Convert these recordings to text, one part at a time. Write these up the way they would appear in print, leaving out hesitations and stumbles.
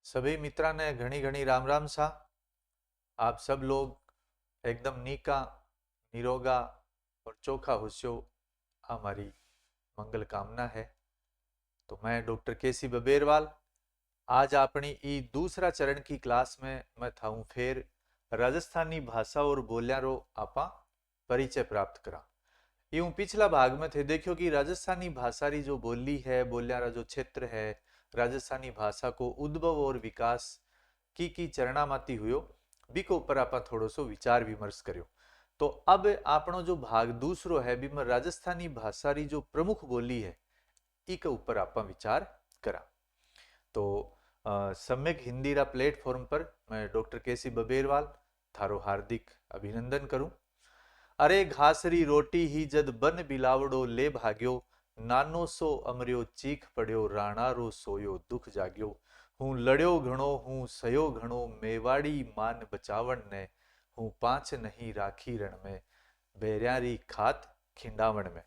सभी मित्रांने घणी घणी राम राम सा। आप सब लोग एकदम नीका निरोगा और चोखा होश्यो हमारी मंगल कामना है। तो मैं डॉक्टर केसी बबेरवाल आज अपनी ई दूसरा चरण की क्लास में मैं था हूँ फिर राजस्थानी भाषा और बोलियां रो आपा परिचय प्राप्त करा। यूं पिछला भाग में थे देखियो कि राजस्थानी भाषा री जो बोली है बोलियां रा जो क्षेत्र है राजस्थानी भाषा को उद्भव और विकास की चरणामाती हुयो बीको ऊपर आपा थोड़ो सो विचार विमर्श कर्यो। तो अब आपनो जो भाग दूसरो है बीमा राजस्थानी भाषा री जो प्रमुख बोली है ई के ऊपर आपा विचार करा। तो सम्यक हिंदी रा प्लेटफॉर्म पर मैं डॉक्टर केसी बबेरवाल थारो हार्दिक अभिनंदन करूं। अरे घासरी रोटी ही जद बन बिलावड़ो ले भाग्यो नानो सो अमर्यो चीख पड़्यो राणारो सोयो दुख जाग्यो हूँ लड़्यो घणो हूँ सयो घणो मेवाड़ी मान बचावण ने हूँ पांच नहीं राखी रण में बेरियारी खात खिंडावण में।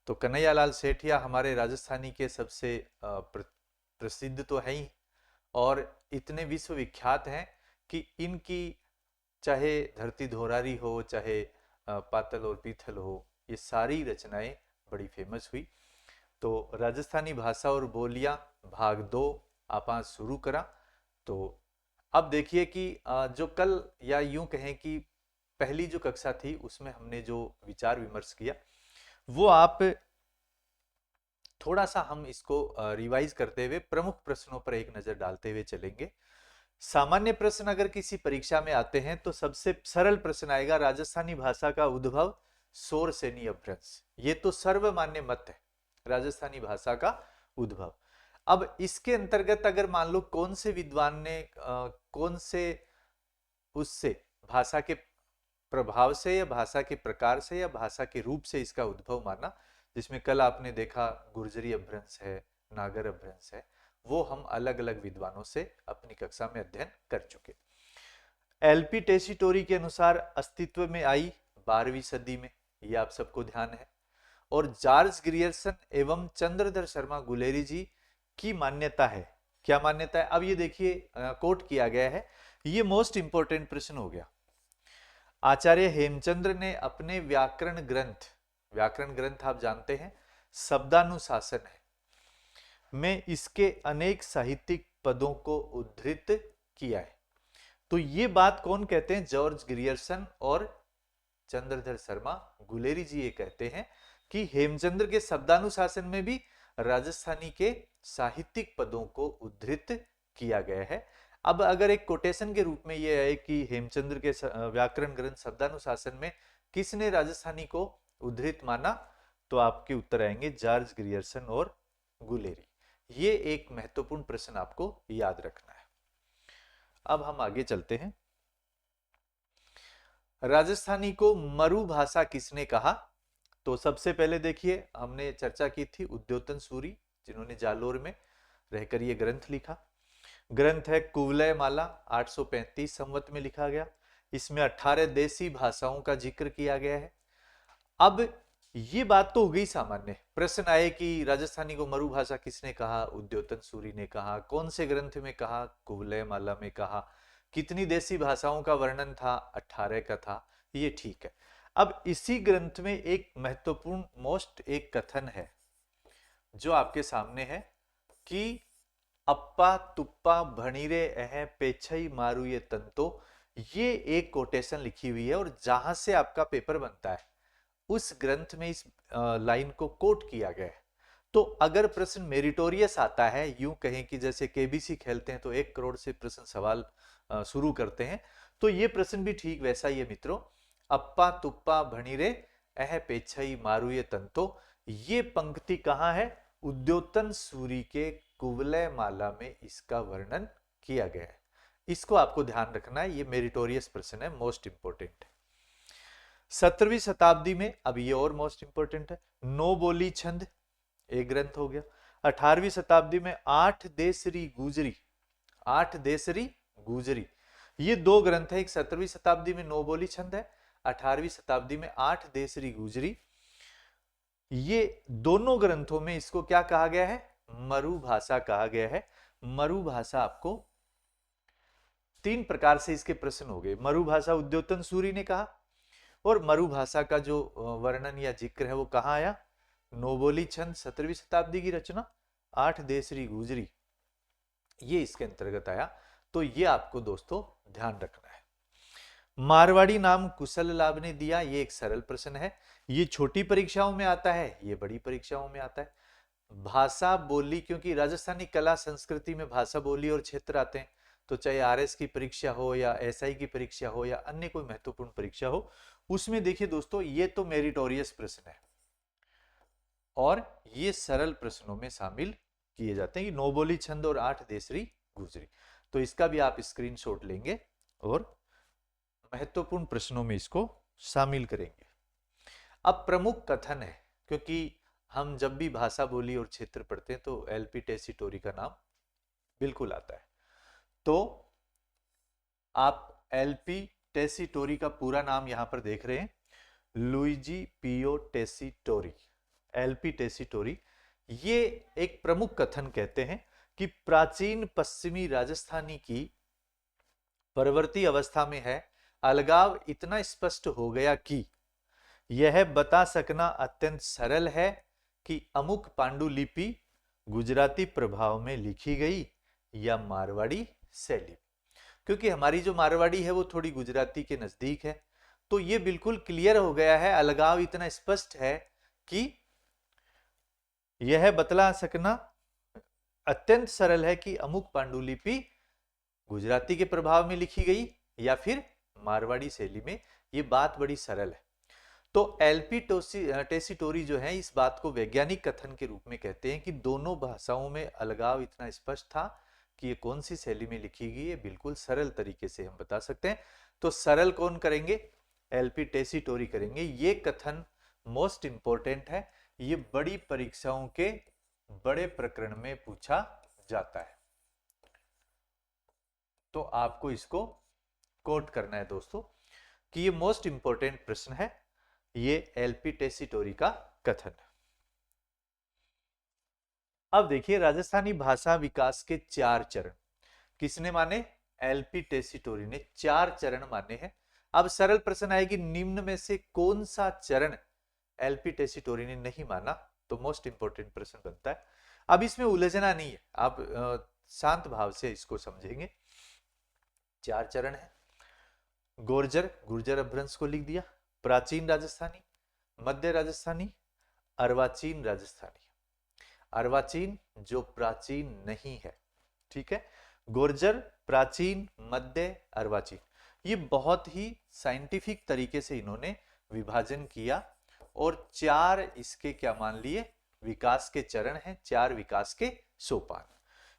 तो कन्हैयालाल सेठिया हमारे राजस्थानी के सबसे प्रसिद्ध तो है ही और इतने विश्वविख्यात हैं कि इनकी चाहे धरती धोरारी हो चाहे पातल और पीथल हो ये सारी रचनाएं बड़ी फेमस हुई। तो राजस्थानी भाषा और बोलियां भाग दो आपा शुरू करा। तो अब देखिए कि जो कल या यूं कहें कि पहली जो कक्षा थी उसमें हमने जो विचार विमर्श किया वो आप थोड़ा सा हम इसको रिवाइज करते हुए प्रमुख प्रश्नों पर एक नजर डालते हुए चलेंगे। सामान्य प्रश्न अगर किसी परीक्षा में आते हैं तो सबसे सरल प्रश्न आएगा राजस्थानी भाषा का उद्भव शोर सेनी अपभ्रंश। ये तो सर्वमान्य मत है राजस्थानी भाषा का उद्भव। अब इसके अंतर्गत अगर मान लो कौन से विद्वान ने कौन से उससे भाषा के प्रभाव से या भाषा के प्रकार से या भाषा के रूप से इसका उद्भव माना, जिसमें कल आपने देखा गुर्जरी अपभ्रंश है नागर अपभ्रंश है, वो हम अलग अलग विद्वानों से अपनी कक्षा में अध्ययन कर चुके। एलपी टेसीटोरी के अनुसार अस्तित्व में आई 12वीं सदी में, ये आप सबको ध्यान है। और जॉर्ज ग्रियर्सन एवं चंद्रधर शर्मा गुलेरी जी की मान्यता है। क्या मान्यता है? अब ये देखिए कोट किया गया है, ये मोस्ट इंपोर्टेंट प्रश्न हो गया। आचार्य हेमचंद्र ने अपने व्याकरण ग्रंथ आप जानते हैं शब्दानुशासन है में इसके अनेक साहित्यिक पदों को उद्धृत किया है। तो ये बात कौन कहते हैं? जॉर्ज ग्रियर्सन और चंद्रधर शर्मा गुलेरी जी ये कहते हैं कि हेमचंद्र के शब्दानुशासन में भी राजस्थानी के साहित्यिक पदों को उद्धृत किया गया है। अब अगर एक कोटेशन के रूप में यह है कि हेमचंद्र के व्याकरण ग्रंथ शब्दानुशासन में किसने राजस्थानी को उद्धृत माना, तो आपके उत्तर आएंगे जॉर्ज ग्रियर्सन और गुलेरी। ये एक महत्वपूर्ण प्रश्न आपको याद रखना है। अब हम आगे चलते हैं। राजस्थानी को मरु भाषा किसने कहा? तो सबसे पहले देखिए हमने चर्चा की थी उद्योतन सूरी, जिन्होंने जालोर में रहकर ये ग्रंथ लिखा। ग्रंथ है कुवलय माला, 835 संवत में लिखा गया। इसमें 18 देसी भाषाओं का जिक्र किया गया है। अब ये बात तो हो गई सामान्य। प्रश्न आए कि राजस्थानी को मरु भाषा किसने कहा? उद्योतन सूरी ने कहा। कौन से ग्रंथ में कहा? कुवलय माला में कहा। कितनी देसी भाषाओं का वर्णन था? 18 का था। ये ठीक है। अब इसी ग्रंथ में एक महत्वपूर्ण मोस्ट एक कथन है जो आपके सामने है कि अप्पा तुप्पा भणीरे अह पेछई मारू ये तंतो। ये एक कोटेशन लिखी हुई है और जहां से आपका पेपर बनता है उस ग्रंथ में इस लाइन को कोट किया गया है। तो अगर प्रश्न मेरिटोरियस आता है, यूं कहें कि जैसे केबीसी खेलते हैं तो 1 करोड़ से प्रश्न सवाल शुरू करते हैं, तो ये प्रश्न भी ठीक वैसा ही है मित्रों। अप्पा तुप्पा भणीरे अह पेछई मारू ये तंतो, ये पंक्ति कहां है? उद्योतन सूरी के कुवलय माला में इसका वर्णन किया गया है। इसको आपको ध्यान रखना है, ये मेरिटोरियस प्रश्न है, मोस्ट इंपोर्टेंट है। 17वीं शताब्दी में, अब ये और मोस्ट इंपोर्टेंट है, नो बोली छंद एक ग्रंथ हो गया। 18वीं शताब्दी में 8 देसरी गुजरी, 8 देसरी गुजरी, ये 2 ग्रंथ है। एक 17वीं शताब्दी में नो बोली छंद है, 18वीं शताब्दी में 8 देसरी गुजरी। ये दोनों ग्रंथों में इसको क्या कहा गया है? मरु भाषा कहा गया है। मरु भाषा आपको तीन प्रकार से इसके प्रश्न हो गए। मरुभाषा उद्योतन सूरी ने कहा, और मरुभाषा का जो वर्णन या जिक्र है वो कहाँ आया? नोबोली छंद 17वीं शताब्दी की रचना 8 देसरी गुजरी, ये इसके अंतर्गत आया। तो ये आपको दोस्तों ध्यान रखना है। मारवाड़ी नाम कुशल लाभ ने दिया, ये एक सरल प्रश्न है, ये छोटी परीक्षाओं में आता है, ये बड़ी परीक्षाओं में आता है। भाषा बोली, क्योंकि राजस्थानी कला संस्कृति में भाषा बोली और क्षेत्र आते हैं, तो चाहे आरएस की परीक्षा हो या एसआई की परीक्षा हो या अन्य कोई महत्वपूर्ण परीक्षा हो, उसमें देखिए दोस्तों ये तो मेरिटोरियस प्रश्न है और ये सरल प्रश्नों में शामिल किए जाते हैं। नोबोली छंद और 8 देसरी गुजरी, तो इसका भी आप स्क्रीनशॉट लेंगे और महत्वपूर्ण प्रश्नों में इसको शामिल करेंगे। अब प्रमुख कथन है, क्योंकि हम जब भी भाषा बोली और क्षेत्र पढ़ते हैं तो एलपी टेसीटोरी का नाम बिल्कुल आता है। तो आप एलपी टेसीटोरी का पूरा नाम यहां पर देख रहे हैं, लुइजी पियो टेसीटोरी, एलपी टेसीटोरी। ये एक प्रमुख कथन कहते हैं कि प्राचीन पश्चिमी राजस्थानी की परवर्ती अवस्था में है, अलगाव इतना स्पष्ट हो गया कि यह बता सकना अत्यंत सरल है कि अमुक पांडुलिपि गुजराती प्रभाव में लिखी गई या मारवाड़ी शैली, क्योंकि हमारी जो मारवाड़ी है वो थोड़ी गुजराती के नजदीक है। तो ये बिल्कुल क्लियर हो गया है, अलगाव इतना स्पष्ट है कि यह बतला सकना अत्यंत सरल है कि अमुक पांडुलिपि गुजराती के प्रभाव में लिखी गई या फिर मारवाड़ी शैली में। ये बात बड़ी सरल है। तो एलपी टेसीटोरी जो है इस बात को वैज्ञानिक कथन के रूप में कहते हैं कि दोनों भाषाओं में अलगाव इतना स्पष्ट था कि ये कौन सी शैली में लिखी गई है, बिल्कुल सरल तरीके से हम बता सकते हैं। तो सरल कौन करेंगे? एलपी टेसीटोरी करेंगे। ये कथन मोस्ट इंपॉर्टेंट है, ये बड़ी परीक्षाओं के बड़े प्रकरण में पूछा जाता है, तो आपको इसको कोट करना है दोस्तों कि ये मोस्ट इंपॉर्टेंट प्रश्न है, ये एलपी टेसीटोरी का कथन। अब देखिए राजस्थानी भाषा विकास के 4 चरण किसने माने? एलपी टेसीटोरी ने 4 चरण माने हैं। अब सरल प्रश्न आएगी, निम्न में से कौन सा चरण एलपी टेसीटोरी ने नहीं माना? तो मोस्ट इंपॉर्टेंट प्रश्न बनता है। अब इसमें उलझना नहीं है, आप शांत भाव से इसको समझेंगे। 4 चरण है। गुर्जर अपभ्रंश को लिख दिया, प्राचीन राजस्थानी, मध्य राजस्थानी, अर्वाचीन राजस्थानी। अर्वाचीन जो प्राचीन नहीं है, ठीक है। गुर्जर प्राचीन, मध्य, अर्वाचीन, ये बहुत ही साइंटिफिक तरीके से इन्होंने विभाजन किया और 4 इसके क्या मान लिए? विकास के चरण हैं, 4 विकास के सोपान।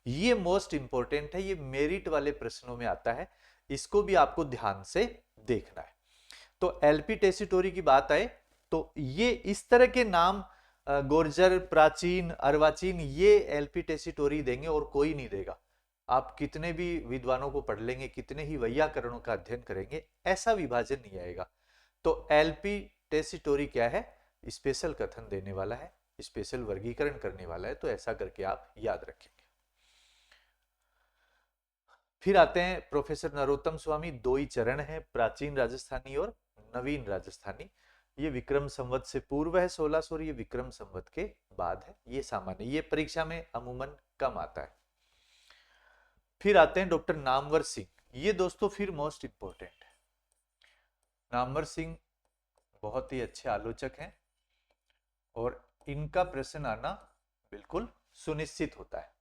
ये मोस्ट इंपॉर्टेंट है, ये मेरिट वाले प्रश्नों में आता है, इसको भी आपको ध्यान से देखना है। तो एलपी टेसीटोरी की बात आए तो ये इस तरह के नाम गुर्जर, प्राचीन, अर्वाचीन, ये एलपी टेसीटोरी देंगे और कोई नहीं देगा। आप कितने भी विद्वानों को पढ़ लेंगे, कितने ही वैयाकरणों का अध्ययन करेंगे, ऐसा विभाजन नहीं आएगा। तो एलपी टेसीटोरी क्या है? स्पेशल कथन देने वाला है, स्पेशल वर्गीकरण करने वाला है, तो ऐसा करके आप याद रखेंगे। फिर आते हैं प्रोफेसर नरोत्तम स्वामी, 2 ही चरण है, प्राचीन राजस्थानी और नवीन राजस्थानी। ये विक्रम संवत से पूर्व है 1600 और ये विक्रम संवत के बाद है। ये सामान्य, ये परीक्षा में अमूमन कम आता है। फिर आते हैं डॉक्टर नामवर सिंह, ये दोस्तों फिर मोस्ट इंपॉर्टेंट है। नामवर सिंह बहुत ही अच्छे आलोचक हैं और इनका प्रश्न आना बिल्कुल सुनिश्चित होता है।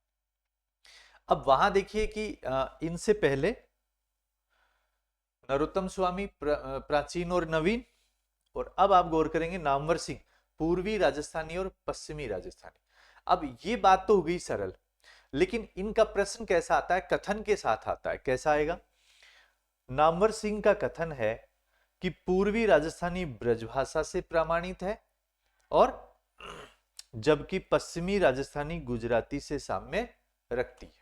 अब वहां देखिए कि इनसे पहले नरोत्तम स्वामी प्राचीन और नवीन, और अब आप गौर करेंगे नामवर सिंह पूर्वी राजस्थानी और पश्चिमी राजस्थानी। अब ये बात तो हो गई सरल, लेकिन इनका प्रश्न कैसा आता है? कथन के साथ आता है। कैसा आएगा? नामवर सिंह का कथन है कि पूर्वी राजस्थानी ब्रजभाषा से प्रमाणित है और जबकि पश्चिमी राजस्थानी गुजराती से साम्य रखती है।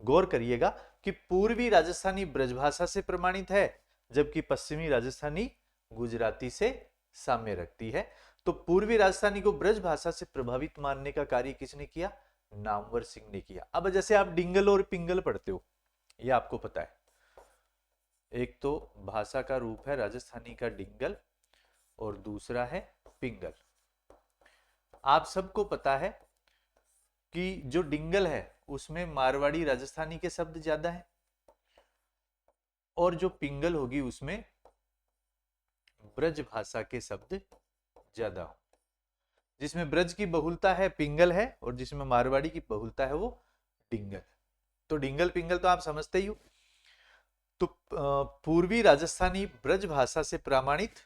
गौर करिएगा कि पूर्वी राजस्थानी ब्रजभाषा से प्रमाणित है जबकि पश्चिमी राजस्थानी गुजराती से साम्य रखती है। तो पूर्वी राजस्थानी को ब्रजभाषा से प्रभावित मानने का कार्य किसने किया? नामवर सिंह ने किया। अब जैसे आप डिंगल और पिंगल पढ़ते हो, ये आपको पता है, एक तो भाषा का रूप है राजस्थानी का डिंगल और दूसरा है पिंगल। आप सबको पता है कि जो डिंगल है उसमें मारवाड़ी राजस्थानी के शब्द ज्यादा है और जो पिंगल होगी उसमें ब्रज भाषा के शब्द ज्यादा हो। जिसमें ब्रज की बहुलता है पिंगल है और जिसमें मारवाड़ी की बहुलता है वो डिंगल। तो डिंगल पिंगल तो आप समझते ही हो। तो पूर्वी राजस्थानी ब्रज भाषा से प्रमाणित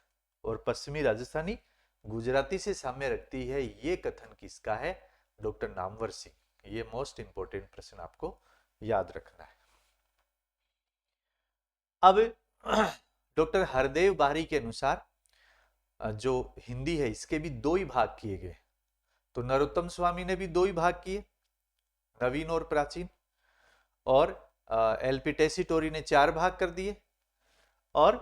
और पश्चिमी राजस्थानी गुजराती से साम्य रखती है, ये कथन किसका है? डॉक्टर नामवर सिंह। ये मोस्ट इंपोर्टेंट प्रश्न आपको याद रखना है। अब डॉक्टर हरदेव बारी के अनुसार जो हिंदी है इसके भी दो ही भाग किए गए। तो नरोत्तम स्वामी ने भी दो ही भाग किए, नवीन और प्राचीन, और एलपी टेसीटोरी ने 4 भाग कर दिए और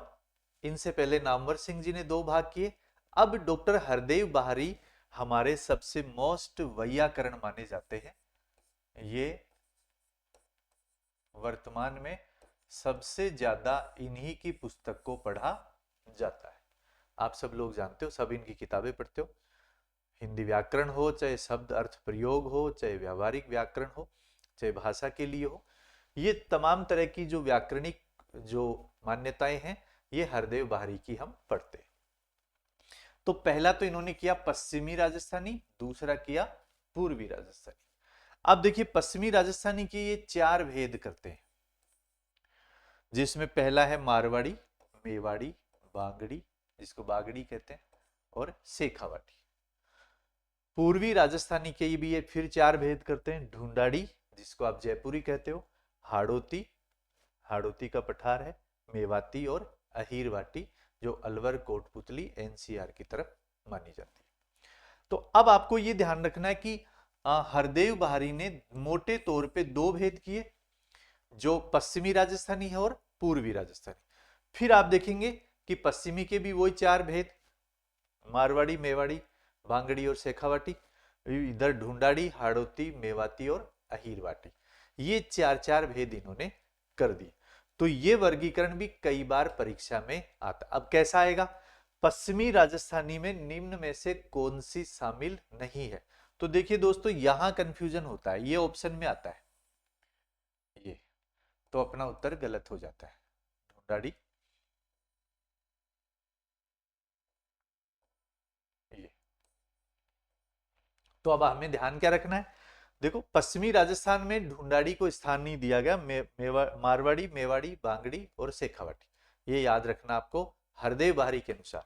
इनसे पहले नामवर सिंह जी ने 2 भाग किए। अब डॉक्टर हरदेव बाहरी हमारे सबसे मोस्ट वैयाकरण माने जाते हैं। ये वर्तमान में सबसे ज्यादा इन्हीं की पुस्तक को पढ़ा जाता है। आप सब लोग जानते हो, सब इनकी किताबें पढ़ते हो। हिंदी व्याकरण हो, चाहे शब्द अर्थ प्रयोग हो, चाहे व्यावहारिक व्याकरण हो, चाहे भाषा के लिए हो, ये तमाम तरह की जो व्याकरणिक जो मान्यताएं हैं ये हरदेव बाहरी की हम पढ़ते हैं। तो पहला तो इन्होंने किया पश्चिमी राजस्थानी, दूसरा किया पूर्वी राजस्थानी। अब देखिए पश्चिमी राजस्थानी के ये 4 भेद करते हैं, जिसमें पहला है मारवाड़ी, मेवाड़ी, बांगड़ी जिसको बागड़ी कहते हैं, और शेखावाटी। पूर्वी राजस्थानी के भी ये फिर 4 भेद करते हैं, ढूंढाड़ी जिसको आप जयपुरी कहते हो, हाड़ोती, हाड़ोती का पठार है, मेवाती और अहीरवाटी जो अलवर कोटपुतली एनसीआर की तरफ मानी जाती है। तो अब आपको ये ध्यान रखना है कि हरदेव बाहरी ने मोटे तौर पे 2 भेद किए, जो पश्चिमी राजस्थानी है और पूर्वी राजस्थानी। फिर आप देखेंगे कि पश्चिमी के भी वही 4 भेद, मारवाड़ी, मेवाड़ी, बांगड़ी और शेखावाटी, इधर ढूंढाड़ी, हाड़ोती, मेवाती और अहीरवाटी, ये 4 भेद इन्होंने कर दिए। तो ये वर्गीकरण भी कई बार परीक्षा में आता। अब कैसा आएगा? पश्चिमी राजस्थानी में निम्न में से कौन सी शामिल नहीं है? तो देखिए दोस्तों यहां कंफ्यूजन होता है, ये ऑप्शन में आता है ये, तो अपना उत्तर गलत हो जाता है। ढूंढाड़ी, ये। तो अब हमें ध्यान क्या रखना है? देखो पश्चिमी राजस्थान में ढूंढाड़ी को स्थान नहीं दिया गया, मारवाड़ी, मेवाड़ी, बांगड़ी और शेखावाटी, ये याद रखना आपको हरदेव बाहरी के अनुसार।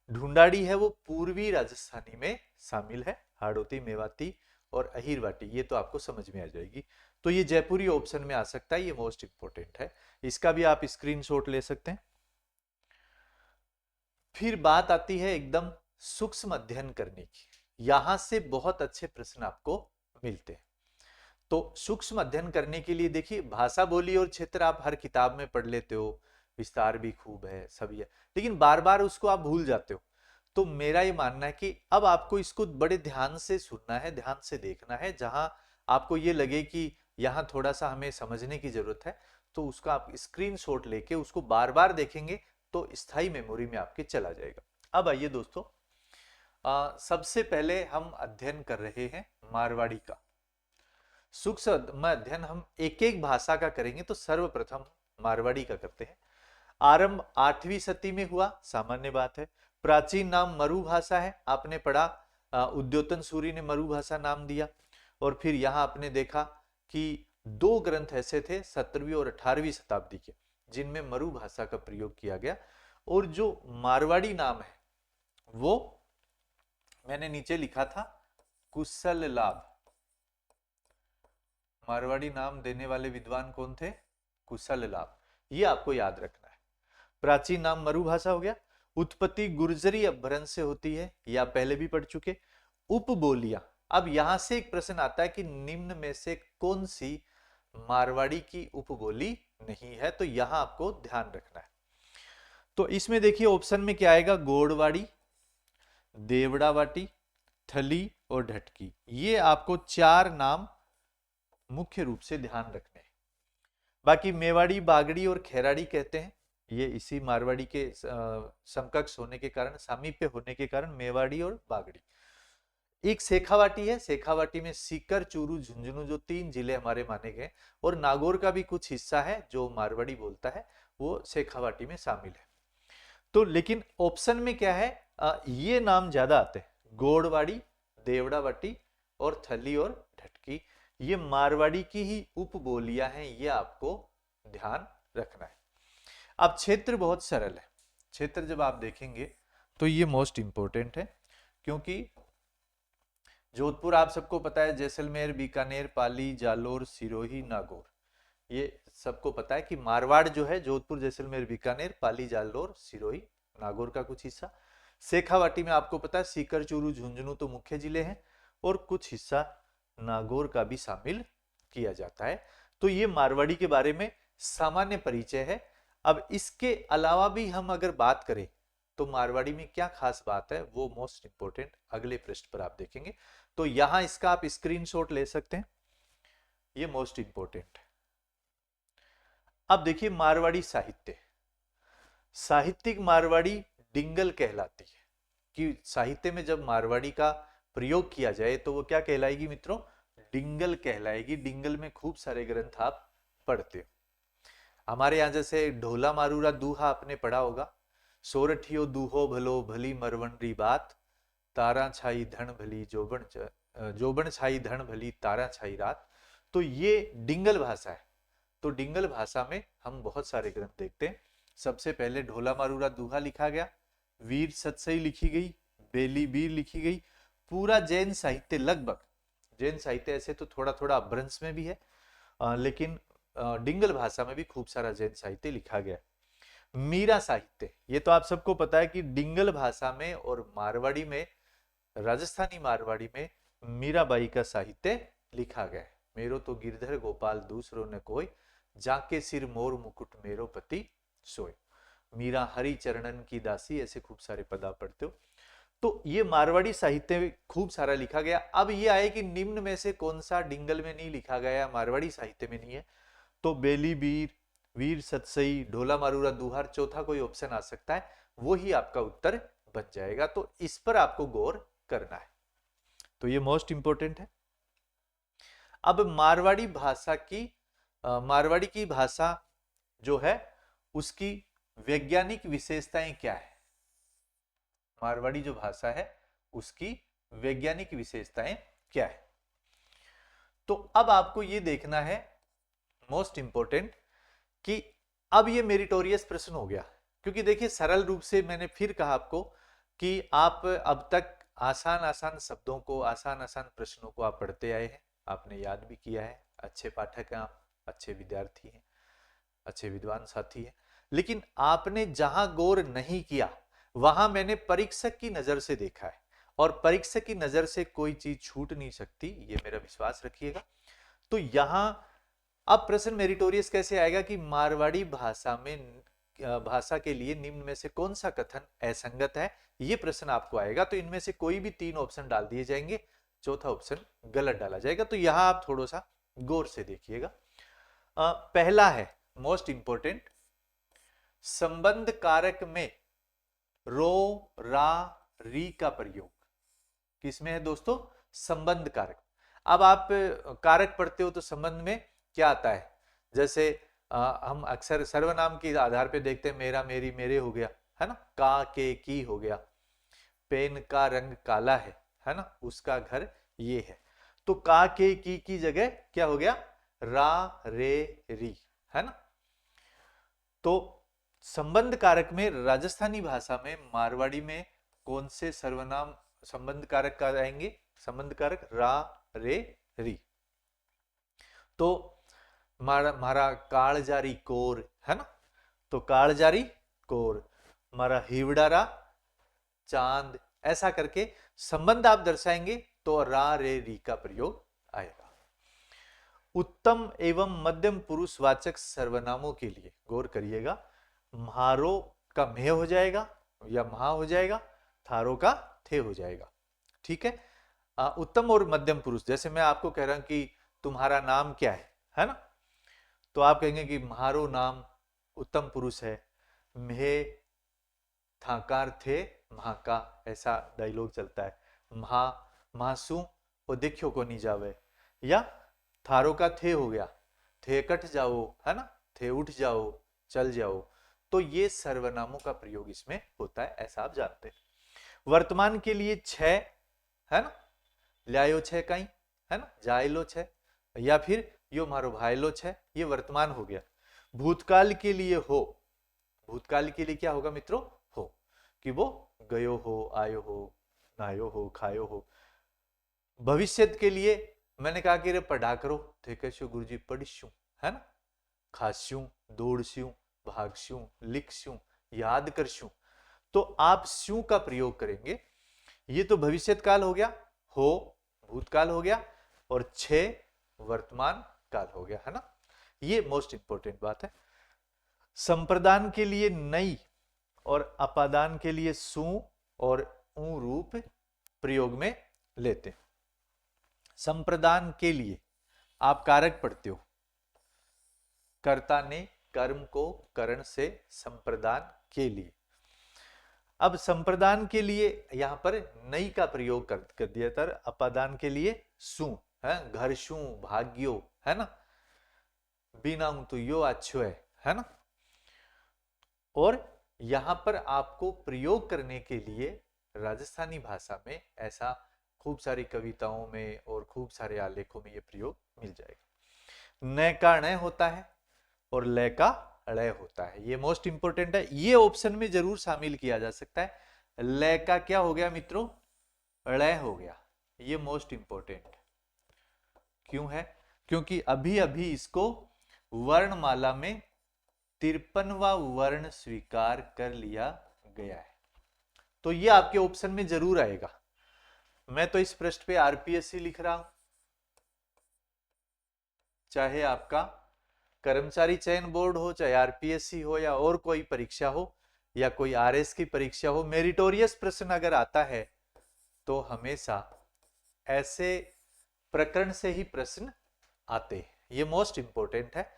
ढूंढाड़ी है वो पूर्वी राजस्थानी में शामिल है, हाड़ोती, मेवाती और अहीरवाटी, ये तो आपको समझ में आ जाएगी। तो ये जयपुरी ऑप्शन में आ सकता है, ये मोस्ट इंपोर्टेंट है, इसका भी आप स्क्रीनशॉट ले सकते हैं। फिर बात आती है एकदम सूक्ष्म अध्ययन करने की, यहां से बहुत अच्छे प्रश्न आपको मिलते हैं। तो सूक्ष्म अध्ययन करने के लिए देखिए भाषा, बोली और क्षेत्र आप हर किताब में पढ़ लेते हो, विस्तार भी खूब है, सभी है, लेकिन बार बार उसको आप भूल जाते हो। तो मेरा ये मानना है कि अब आपको इसको बड़े ध्यान से सुनना है, ध्यान से देखना है, जहां आपको ये लगे कि यहाँ थोड़ा सा हमें समझने की जरूरत है, तो उसका आप स्क्रीनशॉट लेके उसको बार बार देखेंगे तो स्थायी मेमोरी में आपके चला जाएगा। अब आइए दोस्तों, सबसे पहले हम अध्ययन कर रहे हैं मारवाड़ी का। सूक्ष्म अध्ययन हम एक एक भाषा का करेंगे, तो सर्वप्रथम मारवाड़ी का करते हैं। आरंभ 8वीं सदी में हुआ, सामान्य बात है। प्राचीन नाम मरु भाषा है, आपने पढ़ा, उद्योतन सूरी ने मरु भाषा नाम दिया। और फिर यहां आपने देखा कि 2 ग्रंथ ऐसे थे 17वीं और 18वीं शताब्दी के, जिनमें मरु भाषा का प्रयोग किया गया। और जो मारवाड़ी नाम है वो मैंने नीचे लिखा था कुशल लाभ। मारवाड़ी नाम देने वाले विद्वान कौन थे? कुशल लाभ, ये आपको याद रखना है। प्राचीन नाम मरु भाषा हो गया। उत्पत्ति गुर्जरी अपभ्रंश से होती है, या पहले भी पढ़ चुके। उपबोलियां, अब यहां से एक प्रश्न आता है कि निम्न में से कौन सी मारवाड़ी की उपबोली नहीं है, तो यहां आपको ध्यान रखना है। तो इसमें देखिए ऑप्शन में क्या आएगा? गोड़वाड़ी, देवड़ावाटी, थली और ढटकी, ये आपको 4 नाम मुख्य रूप से ध्यान रखने हैं। बाकी मेवाड़ी, बागड़ी और खैराड़ी कहते हैं, ये इसी मारवाड़ी के समकक्ष होने के कारण, सामीप्य होने के कारण मेवाड़ी और बागड़ी। एक शेखावाटी है, शेखावाटी में सीकर, चूरू, झुंझुनू जो 3 जिले हमारे माने गए, और नागौर का भी कुछ हिस्सा है जो मारवाड़ी बोलता है, वो शेखावाटी में शामिल है। तो लेकिन ऑप्शन में क्या है, ये नाम ज्यादा आते हैं, गोड़वाड़ी, देवड़ावाटी और थली और ढटकी, ये मारवाड़ी की ही उपबोलियां हैं, ये आपको ध्यान रखना है। अब क्षेत्र बहुत सरल है, क्षेत्र जब आप देखेंगे तो ये मोस्ट इंपॉर्टेंट है, क्योंकि जोधपुर आप सबको पता है, जैसलमेर, बीकानेर, पाली, जालोर, सिरोही, नागौर, ये सबको पता है कि मारवाड़ जो है जोधपुर, जैसलमेर, बीकानेर, पाली, जालोर, सिरोही, नागौर का कुछ हिस्सा। शेखावाटी में आपको पता है सीकर, चूरू, झुंझुनू तो मुख्य जिले हैं, और कुछ हिस्सा नागौर का भी शामिल किया जाता है। तो ये मारवाड़ी के बारे में सामान्य परिचय है। अब इसके अलावा भी हम अगर बात करें तो मारवाड़ी में क्या खास बात है, वो मोस्ट इंपोर्टेंट अगले पृष्ठ पर आप देखेंगे। तो यहां इसका आप स्क्रीनशॉट ले सकते हैं, ये मोस्ट इंपोर्टेंट है। अब देखिए मारवाड़ी साहित्य, साहित्यिक मारवाड़ी डिंगल कहलाती है, कि साहित्य में जब मारवाड़ी का प्रयोग किया जाए तो वो क्या कहलाएगी मित्रों, डिंगल कहलाएगी। डिंगल में खूब सारे ग्रंथ आप पढ़ते हो। हमारे यहां जैसे ढोला मारूरा दूहा आपने पढ़ा होगा, सोरठियो दूहो भलो भली मरवंडी बात, तारा छाई धन भली जोबन छाई धन भली तारा छाई रात। तो ये डिंगल भाषा है। तो डिंगल भाषा में हम बहुत सारे ग्रंथ देखते हैं। सबसे पहले ढोला मारूरा दूहा लिखा गया, वीर सतसई लिखी गई, बेली बीर लिखी गई, पूरा जैन साहित्य लगभग, जैन साहित्य ऐसे तो थोड़ा थोड़ा अपभ्रंश में भी है, लेकिन डिंगल भाषा में भी खूब सारा जैन साहित्य लिखा गया। मीरा साहित्य, ये तो आप सबको पता है कि डिंगल भाषा में और मारवाड़ी में, राजस्थानी मारवाड़ी में मीराबाई का साहित्य लिखा गया है। मेरो तो गिरधर गोपाल दूसरों ने कोई, जाके सिर मोर मुकुट मेरो पति सोए, मीरा हरि चरणन की दासी, ऐसे खूब सारे पद आप पढ़ते हो। तो ये मारवाड़ी साहित्य खूब सारा लिखा गया। अब ये आए कि निम्न में से कौन सा डिंगल में नहीं लिखा गया, मारवाड़ी साहित्य में नहीं है, तो बेली बीर, वीर सतसई, ढोला मारूरा दूहार, चौथा कोई ऑप्शन आ सकता है, वो ही आपका उत्तर बन जाएगा। तो इस पर आपको गौर करना है, तो ये मोस्ट इंपोर्टेंट है। अब मारवाड़ी की भाषा जो है उसकी वैज्ञानिक विशेषताएं क्या है, मारवाड़ी जो भाषा है उसकी वैज्ञानिक विशेषताएं क्या है। तो अब आपको ये देखना है मोस्ट इंपोर्टेंट, कि अब ये मेरिटोरियस प्रश्न हो गया, क्योंकि देखिए सरल रूप से मैंने फिर कहा आपको कि आप अब तक आसान आसान शब्दों को, आसान आसान प्रश्नों को आप पढ़ते आए हैं, आपने याद भी किया है, अच्छे पाठक हैं आप, अच्छे विद्यार्थी हैं, अच्छे विद्वान साथी हैं। लेकिन आपने जहां गौर नहीं किया वहां मैंने परीक्षक की नजर से देखा है, और परीक्षक की नजर से कोई चीज छूट नहीं सकती, ये मेरा विश्वास रखिएगा। तो यहां अब प्रश्न मेरिटोरियस कैसे आएगा कि मारवाड़ी भाषा के लिए निम्न में से कौन सा कथन असंगत है, ये प्रश्न आपको आएगा। तो इनमें से कोई भी 3 ऑप्शन डाल दिए जाएंगे, चौथा ऑप्शन गलत डाला जाएगा। तो यहां आप थोड़ा सा गौर से देखिएगा। पहला है मोस्ट इंपोर्टेंट, संबंध कारक में रो, रा, री का प्रयोग किसमें है दोस्तों, संबंध कारक। अब आप कारक पढ़ते हो तो संबंध में क्या आता है, जैसे हम अक्सर सर्वनाम के आधार पे देखते हैं, मेरा, मेरी, मेरे हो गया, है ना, का, के, की हो गया, पेन का रंग काला है ना, उसका घर ये है। तो का, के, की जगह क्या हो गया, रा, रे, री, है ना। तो संबंध कारक में राजस्थानी भाषा में, मारवाड़ी में कौन से सर्वनाम संबंध कारक का आएंगे, संबंध कारक रा, रे, री। तो मारा कालजारी कोर, है ना, तो कालजारी कोर, मारा हिवड़ारा चांद, ऐसा करके संबंध आप दर्शाएंगे तो रा, रे, री का प्रयोग आएगा। उत्तम एवं मध्यम पुरुषवाचक सर्वनामों के लिए गौर करिएगा, म्हारो का में हो जाएगा या महा हो जाएगा, थारो का थे हो जाएगा, ठीक है। उत्तम और मध्यम पुरुष, जैसे मैं आपको कह रहा हूं कि तुम्हारा नाम क्या है ना, तो आप कहेंगे कि म्हारो नाम उत्तम पुरुष है, म्हे थाकार थे महाका, ऐसा डायलॉग चलता है। महा महासू वो देखियो को नहीं जावे, या थारो का थे हो गया, थे कट जाओ, है ना, थे उठ जाओ, चल जाओ। तो ये सर्वनामों का प्रयोग इसमें होता है, ऐसा आप जानते हैं। वर्तमान के लिए छह, है ना, ल्यायो छह कहीं, है ना, जायलो छह, या फिर यो मारो भाईलो छह, ये वर्तमान हो गया। भूतकाल के लिए हो, भूतकाल के लिए क्या होगा मित्रों, हो, कि वो गयो हो, आयो हो, नायो हो, खायो हो। भविष्य के लिए मैंने कहा कि रे पढ़ा करो, थे कैसो गुरुजी पढ़िशू, है ना, खास्यू, दौड़स्यू, भागस्यू, लिखस्यू, याद करस्यू। तो आप स्यू का प्रयोग करेंगे। ये तो भविष्य काल हो गया, हो भूतकाल हो गया, और छह वर्तमान काल हो गया, है ना। ये मोस्ट इंपोर्टेंट बात है। संप्रदान के लिए नई और अपादान के लिए सु और ऊ रूप प्रयोग में लेते हैं। संप्रदान के लिए आप कारक पढ़ते हो, कर्ता ने कर्म को करण से संप्रदान के लिए। अब संप्रदान के लिए यहां पर नई का प्रयोग कर दिया था, अपादान के लिए सु, है, घर शू, भाग्यो, है ना, बिना तो यो अच्छो है ना। और यहां पर आपको प्रयोग करने के लिए राजस्थानी भाषा में ऐसा खूब सारी कविताओं में और खूब सारे आलेखों में ये प्रयोग मिल जाएगा। न का न होता है और ल का ड़ होता है, ये मोस्ट इंपोर्टेंट है, ये ऑप्शन में जरूर शामिल किया जा सकता है। ल का क्या हो गया मित्रों, ड़ हो गया, ये मोस्ट इंपोर्टेंट क्यों है, क्योंकि अभी अभी इसको वर्णमाला में 53वां वर्ण स्वीकार कर लिया गया है। तो ये आपके ऑप्शन में जरूर आएगा। मैं तो इस पृष्ठ पे आरपीएससी लिख रहा हूं, चाहे आपका कर्मचारी चयन बोर्ड हो, चाहे आरपीएससी हो, या और कोई परीक्षा हो, या कोई आरएस की परीक्षा हो, मेरिटोरियस प्रश्न अगर आता है तो हमेशा ऐसे प्रकरण से ही प्रश्न आते हैं। ये मोस्ट इंपोर्टेंट है,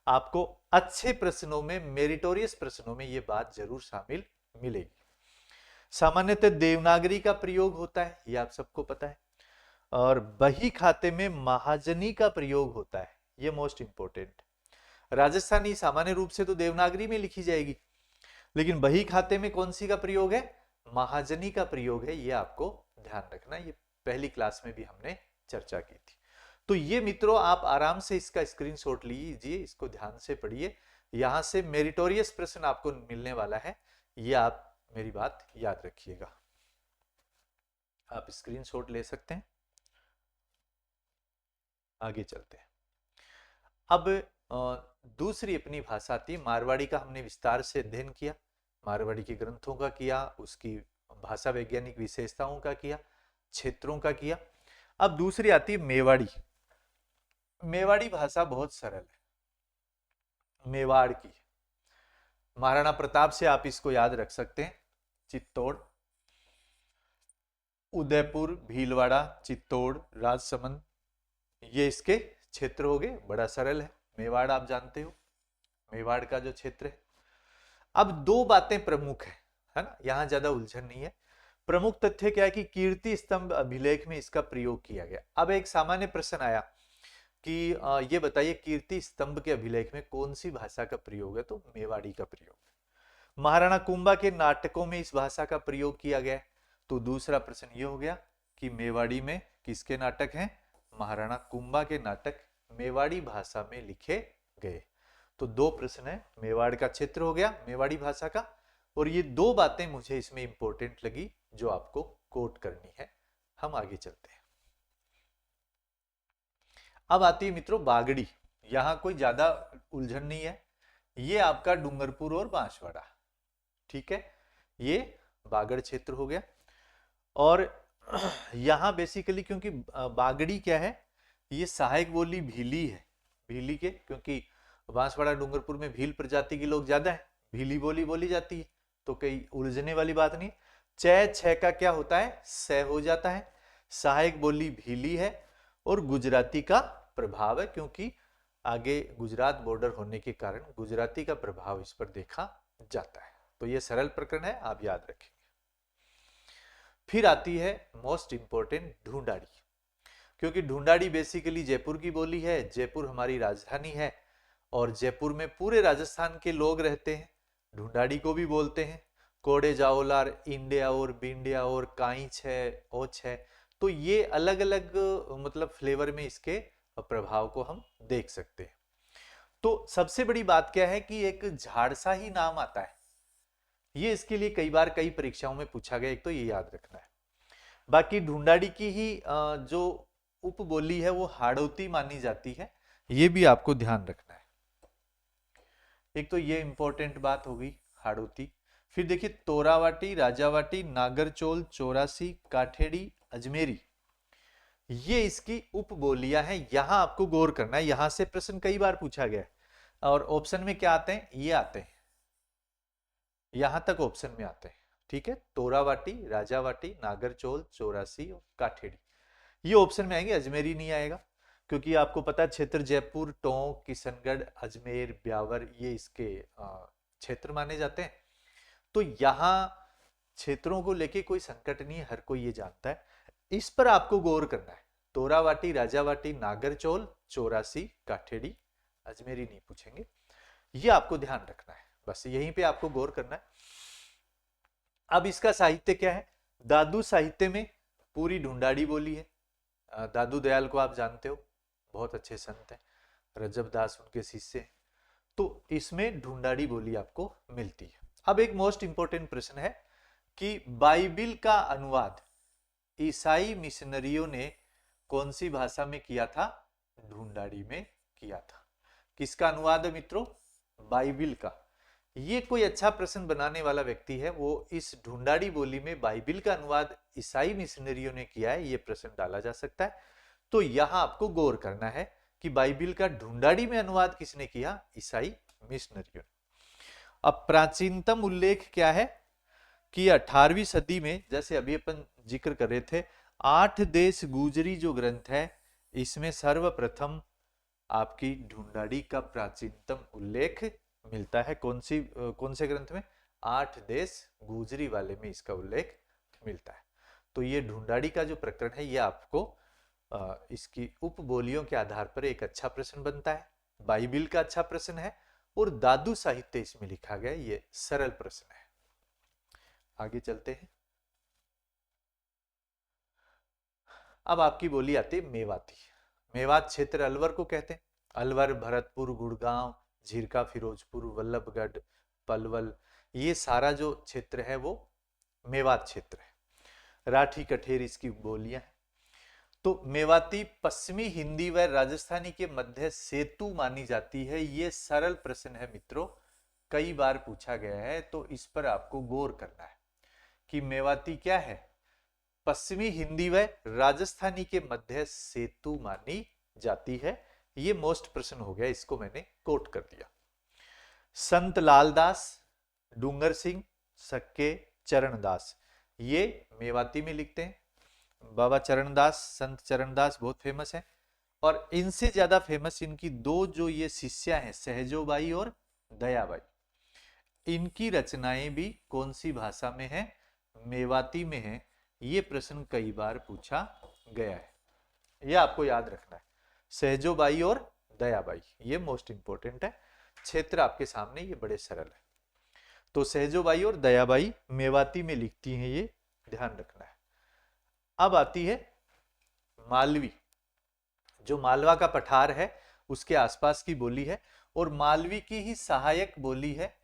आपको अच्छे प्रश्नों में, मेरिटोरियस प्रश्नों में ये बात जरूर शामिल मिलेगी। सामान्यतः देवनागरी का प्रयोग होता है, ये आप सबको पता है, और बही खाते में महाजनी का प्रयोग होता है, ये मोस्ट इंपोर्टेंट। राजस्थानी सामान्य रूप से तो देवनागरी में लिखी जाएगी, लेकिन बही खाते में कौन सी का प्रयोग है, महाजनी का प्रयोग है, ये आपको ध्यान रखना, ये पहली क्लास में भी हमने चर्चा की थी। तो ये मित्रों आप आराम से इसका स्क्रीनशॉट लीजिए, इसको ध्यान से पढ़िए, यहां से मेरिटोरियस प्रश्न आपको मिलने वाला है, ये आप मेरी बात याद रखिएगा। आप स्क्रीनशॉट ले सकते हैं। आगे चलते हैं। अब दूसरी अपनी भाषा थी मारवाड़ी का, हमने विस्तार से अध्ययन किया, मारवाड़ी के ग्रंथों का किया, उसकी भाषा वैज्ञानिक विशेषताओं का किया, क्षेत्रों का किया। अब दूसरी आती है मेवाड़ी। मेवाड़ी भाषा बहुत सरल है, मेवाड़ की। महाराणा प्रताप से आप इसको याद रख सकते हैं, चित्तौड़, उदयपुर, भीलवाड़ा, चित्तौड़, राजसमंद, ये इसके क्षेत्र हो गए, बड़ा सरल है। मेवाड़ आप जानते हो, मेवाड़ का जो क्षेत्र है। अब दो बातें प्रमुख है ना, यहां ज्यादा उलझन नहीं है। प्रमुख तथ्य क्या है कि कीर्ति स्तंभ अभिलेख में इसका प्रयोग किया गया। अब एक सामान्य प्रश्न आया कि ये बताइए कीर्ति स्तंभ के अभिलेख में कौन सी भाषा का प्रयोग है, तो मेवाड़ी का प्रयोग है। महाराणा कुंभा के नाटकों में इस भाषा का प्रयोग किया गया है। तो दूसरा प्रश्न ये हो गया कि मेवाड़ी में किसके नाटक हैं, महाराणा कुंभा के नाटक मेवाड़ी भाषा में लिखे गए। तो दो प्रश्न है, मेवाड़ का क्षेत्र हो गया मेवाड़ी भाषा का, और ये दो बातें मुझे इसमें इंपॉर्टेंट लगी जो आपको कोट करनी है। हम आगे चलते हैं। अब आती है मित्रों बागड़ी। यहां कोई ज्यादा उलझन नहीं है, ये आपका डूंगरपुर और बांसवाड़ा, ठीक है, ये बागड़ क्षेत्र हो गया। और यहां बेसिकली क्योंकि बागड़ी क्या है, ये सहायक बोली भीली है, भीली के, क्योंकि बांसवाड़ा डूंगरपुर में भील प्रजाति के लोग ज्यादा है, भीली बोली बोली जाती है, तो कई उलझने वाली बात नहीं। च छ का क्या होता है, स हो जाता है। सहायक बोली भीली है और गुजराती का प्रभाव है, क्योंकि आगे गुजरात बॉर्डर होने के कारण गुजराती का प्रभाव इस पर देखा जाता है। तो ये सरल प्रकरण है, आप याद रखेंगे। फिर आती है मोस्ट इंपोर्टेंट ढूंढाड़ी, क्योंकि ढूंढाड़ी बेसिकली जयपुर की बोली है, जयपुर हमारी राजधानी है और जयपुर में पूरे राजस्थान के लोग रहते हैं। ढूंढाड़ी को भी बोलते हैं कोड़े जाओलार, इंडिया और बिंडिया और काइच है, ओछ है। तो ये अलग अलग मतलब फ्लेवर में इसके प्रभाव को हम देख सकते हैं। तो सबसे बड़ी बात क्या है कि एक झाड़ सा ही नाम आता है, ये इसके लिए कई बार कई परीक्षाओं में पूछा गया, एक तो ये याद रखना है। बाकी ढूंढाड़ी की ही जो उपबोली है वो हाड़ौती मानी जाती है, ये भी आपको ध्यान रखना है। एक तो ये इंपॉर्टेंट बात होगी हाड़ौती। फिर देखिए तोरावाटी, राजावाटी, नागरचोल, चौरासी, काठेड़ी, अजमेरी, ये इसकी उपबोलियां हैं। यहां आपको गौर करना है, यहां से प्रश्न कई बार पूछा गया है और ऑप्शन में क्या आते हैं, ये आते हैं, यहां तक ऑप्शन में आते हैं। ठीक है, तोरावाटी, राजावाटी, नागरचोल, चौरासी और काठेड़ी, ये ऑप्शन में आएंगे, अजमेरी नहीं आएगा, क्योंकि आपको पता है क्षेत्र जयपुर, टोंक, किशनगढ़, अजमेर, ब्यावर, ये इसके क्षेत्र माने जाते हैं। तो यहां क्षेत्रों को लेके कोई संकट नहीं है, हर कोई ये जानता है। इस पर आपको गौर करना है, तोरावाटी, राजावाटी, नागरचोल, चौरासी, काठेड़ी, अजमेरी नहीं पूछेंगे, ये आपको ध्यान रखना है, बस यहीं पे आपको गौर करना है। अब इसका साहित्य क्या है, दादू साहित्य में पूरी ढूंढाड़ी बोली है। दादू दयाल को आप जानते हो, बहुत अच्छे संत हैं, रजब दास उनके शिष्य हैं। तो इसमें ढूंढाड़ी बोली आपको मिलती है। अब एक मोस्ट इंपोर्टेंट प्रश्न है कि बाइबिल का अनुवाद ईसाई मिशनरियों ने कौन सी भाषा में किया था, ढूंढाड़ी में किया था। किसका अनुवाद है मित्रों, बाइबिल का। ये कोई अच्छा प्रश्न बनाने वाला व्यक्ति है, वो इस ढूंढाड़ी बोली में बाइबिल का अनुवाद ईसाई मिशनरियों ने किया है, ये प्रश्न डाला जा सकता है। तो यहां आपको गौर करना है कि बाइबिल का ढूंढाड़ी में अनुवाद किसने किया, ईसाई मिशनरियों ने। अब प्राचीनतम उल्लेख क्या है कि 18वीं सदी में, जैसे अभी अपन जिक्र कर रहे थे, 8 देश गुजरी जो ग्रंथ है, इसमें सर्वप्रथम आपकी ढूंढाड़ी का प्राचीनतम उल्लेख मिलता है। कौन से ग्रंथ में, 8 देश गुजरी वाले में इसका उल्लेख मिलता है। तो ये ढूंढाड़ी का जो प्रकरण है, ये आपको इसकी उपबोलियों के आधार पर एक अच्छा प्रश्न बनता है। बाइबिल का अच्छा प्रश्न है और दादू साहित्य इसमें लिखा गया, ये सरल प्रश्न है। आगे चलते हैं। अब आपकी बोली आती है मेवाती। मेवात क्षेत्र अलवर को कहते हैं। अलवर, भरतपुर, गुड़गांव, झिरका, फिरोजपुर, वल्लभगढ़, पलवल, ये सारा जो क्षेत्र है वो मेवात क्षेत्र है। राठी, कठेर इसकी बोलियां हैं। तो मेवाती पश्चिमी हिंदी व राजस्थानी के मध्य सेतु मानी जाती है। ये सरल प्रश्न है मित्रों, कई बार पूछा गया है, तो इस पर आपको गौर करना है कि मेवाती क्या है, पश्चिमी हिंदी व राजस्थानी के मध्य सेतु मानी जाती है। ये मोस्ट प्रश्न हो गया, इसको मैंने कोट कर दिया। संत लालदास, डूंगर सिंह, सक्के, चरणदास, ये मेवाती में लिखते हैं। बाबा चरणदास, संत चरणदास बहुत फेमस है, और इनसे ज्यादा फेमस इनकी दो जो ये शिष्या हैं, सहजोबाई और दयाबाई, इनकी रचनाएं भी कौन सी भाषा में है, मेवाती में है। ये प्रश्न कई बार पूछा गया है, ये आपको याद रखना है। सहजोबाई और दयाबाई, ये मोस्ट इंपोर्टेंट है। क्षेत्र आपके सामने, ये बड़े सरल है। तो सहजोबाई और दयाबाई मेवाती में लिखती हैं, ये ध्यान रखना है। अब आती है मालवी, जो मालवा का पठार है उसके आसपास की बोली है, और मालवी की ही सहायक बोली है,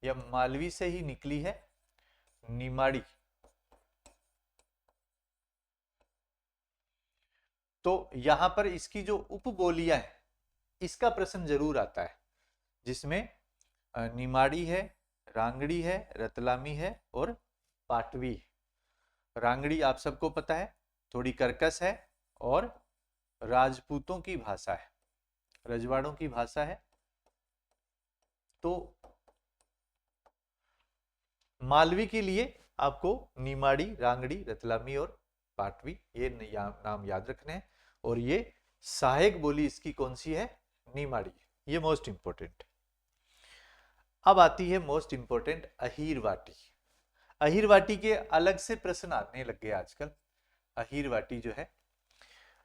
या मालवी से ही निकली है, निमाड़ी। तो यहां पर इसकी जो उपबोलियां है, इसका प्रश्न जरूर आता है, जिसमें निमाड़ी है, रांगड़ी है, रतलामी है और पाटवी। रांगड़ी आप सबको पता है, थोड़ी कर्कश है और राजपूतों की भाषा है, रजवाड़ों की भाषा है। तो मालवी के लिए आपको निमाड़ी, रांगड़ी, रतलामी और पाटवी, ये नाम याद रखने हैं। और ये सहायक बोली इसकी कौन सी है, निमाड़ी, ये मोस्ट इंपोर्टेंट। अब आती है मोस्ट इंपोर्टेंट अहीरवाटी। अहीरवाटी के अलग से प्रश्न आने लग गए आजकल। अहीरवाटी जो है,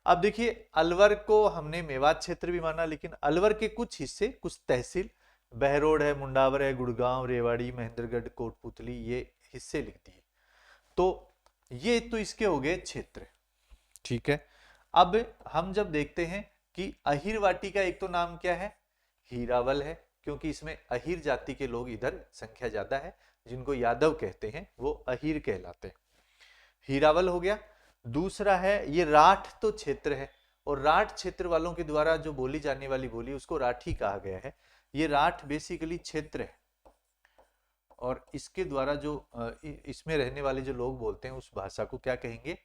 अब देखिए अलवर को हमने मेवात क्षेत्र भी माना, लेकिन अलवर के कुछ हिस्से, कुछ तहसील, बहरोड है, मुंडावर है, गुड़गांव, रेवाड़ी, महेंद्रगढ़, कोटपुतली, ये हिस्से लिख दिए। तो ये तो इसके हो गए क्षेत्र, ठीक है। अब हम जब देखते हैं कि अहीरवाटी का एक तो नाम क्या है, हीरावल है, क्योंकि इसमें अहीर जाति के लोग इधर संख्या ज्यादा है, जिनको यादव कहते हैं वो अहीर कहलाते हैं। हीरावल हो गया। दूसरा है ये राठ तो क्षेत्र है, और राठ क्षेत्र वालों के द्वारा जो बोली जाने वाली बोली उसको राठी कहा गया है। ये राठ बेसिकली क्षेत्र है, और इसके द्वारा जो इसमें रहने वाले जो लोग बोलते हैं उस भाषा को क्या कहेंगे,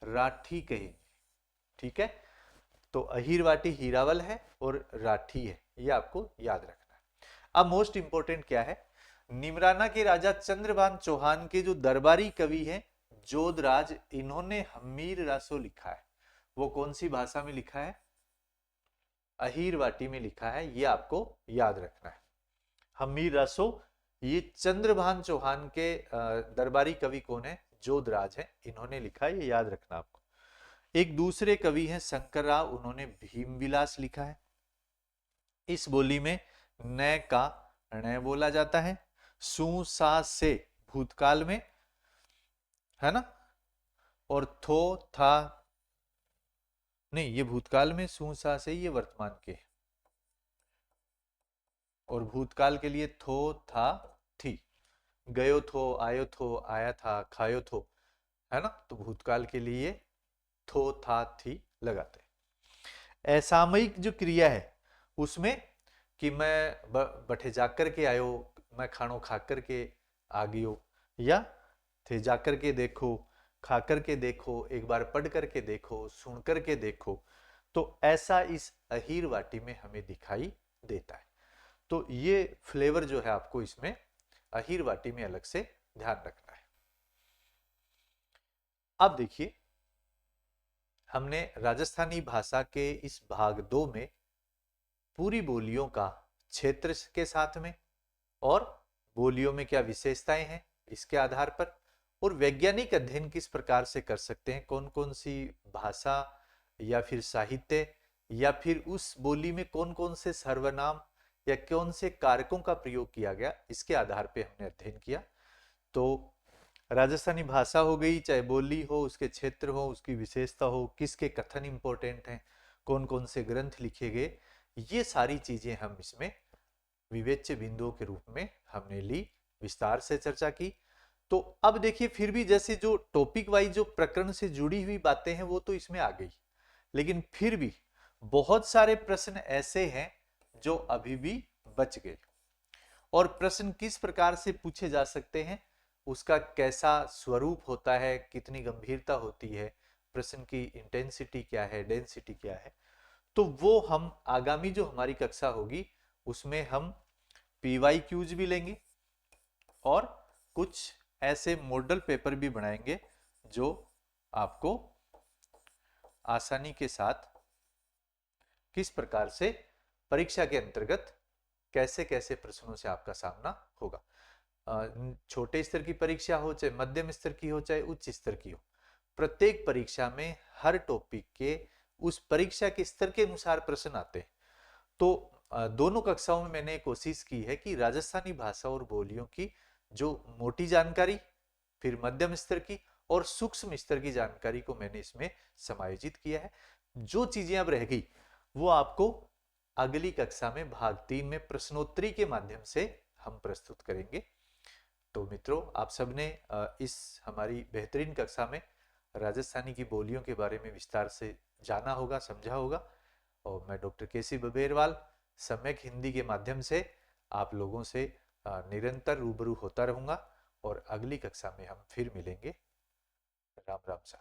राठी कहेंगे, ठीक है। तो अहीरवाटी हीरावल है और राठी है, ये आपको याद रखना है। अब मोस्ट इंपोर्टेंट क्या है, निमराना के राजा चंद्रभान चौहान के जो दरबारी कवि हैं जोधराज, इन्होंने हम्मीर रासो लिखा है। वो कौन सी भाषा में लिखा है, अहीरवाटी में लिखा है, ये आपको याद रखना है। हम्मीर रासो, ये चंद्रभान चौहान के दरबारी कवि कौन है, जोधराज है, इन्होंने लिखा है, ये याद रखना आपको। एक दूसरे कवि हैं शंकर राव, उन्होंने भीम विलास लिखा है। इस बोली में न का ण बोला जाता है, सु सा से भूतकाल में, है ना, और थो था, नहीं ये भूतकाल में, सु सा से ये वर्तमान के, और भूतकाल के लिए थो था थी, गयो थो, आयो थो, आया था, खायो थो, है ना, तो भूतकाल के लिए थो था थी लगाते हैं। असामयिक जो क्रिया है उसमें कि मैं बठे जाकर के आयो, मैं खानो खा कर के आ गयो, या थे जाकर के देखो, खा कर के देखो, एक बार पढ़ करके देखो, सुन करके देखो, तो ऐसा इस अहीरवाटी में हमें दिखाई देता है। तो ये फ्लेवर जो है आपको इसमें अहीरवाटी में अलग से ध्यान रखना है। अब देखिए हमने राजस्थानी भाषा के इस भाग 2 में पूरी बोलियों का क्षेत्र के साथ में, और बोलियों में क्या विशेषताएं हैं इसके आधार पर, और वैज्ञानिक अध्ययन किस प्रकार से कर सकते हैं, कौन कौन सी भाषा या फिर साहित्य या फिर उस बोली में कौन कौन से सर्वनाम या कौन से कारकों का प्रयोग किया गया, इसके आधार पर हमने अध्ययन किया। तो राजस्थानी भाषा हो गई, चाहे बोली हो, उसके क्षेत्र हो, उसकी विशेषता हो, किसके कथन इंपॉर्टेंट हैं, कौन कौन से ग्रंथ लिखे गए, ये सारी चीजें हम इसमें विवेच्य बिंदुओं के रूप में हमने ली, विस्तार से चर्चा की। तो अब देखिए फिर भी जैसे जो टॉपिक वाइज जो प्रकरण से जुड़ी हुई बातें हैं वो तो इसमें आ गई, लेकिन फिर भी बहुत सारे प्रश्न ऐसे हैं जो अभी भी बच गए, और प्रश्न किस प्रकार से पूछे जा सकते हैं, उसका कैसा स्वरूप होता है, कितनी गंभीरता होती है, प्रश्न की इंटेंसिटी क्या है, डेंसिटी क्या है, तो वो हम आगामी जो हमारी कक्षा होगी उसमें हम PYQs भी लेंगे, और कुछ ऐसे मॉडल पेपर भी बनाएंगे जो आपको आसानी के साथ किस प्रकार से परीक्षा के अंतर्गत कैसे कैसे प्रश्नों से आपका सामना होगा। छोटे स्तर की परीक्षा हो, चाहे मध्यम स्तर की हो, चाहे उच्च स्तर की हो, प्रत्येक परीक्षा में हर टॉपिक के उस परीक्षा के स्तर के अनुसार प्रश्न आते हैं। तो दोनों कक्षाओं में मैंने कोशिश की है कि राजस्थानी भाषा और बोलियों की जो मोटी जानकारी, फिर मध्यम स्तर की और सूक्ष्म स्तर की जानकारी को मैंने इसमें समायोजित किया है। जो चीजें अब रह गई वो आपको अगली कक्षा में भाग 3 में प्रश्नोत्तरी के माध्यम से हम प्रस्तुत करेंगे। तो मित्रों, आप सबने इस हमारी बेहतरीन कक्षा में राजस्थानी की बोलियों के बारे में विस्तार से जाना होगा, समझा होगा, और मैं डॉक्टर केसी बबेरवाल सम्यक हिंदी के माध्यम से आप लोगों से निरंतर रूबरू होता रहूंगा, और अगली कक्षा में हम फिर मिलेंगे। राम राम सा।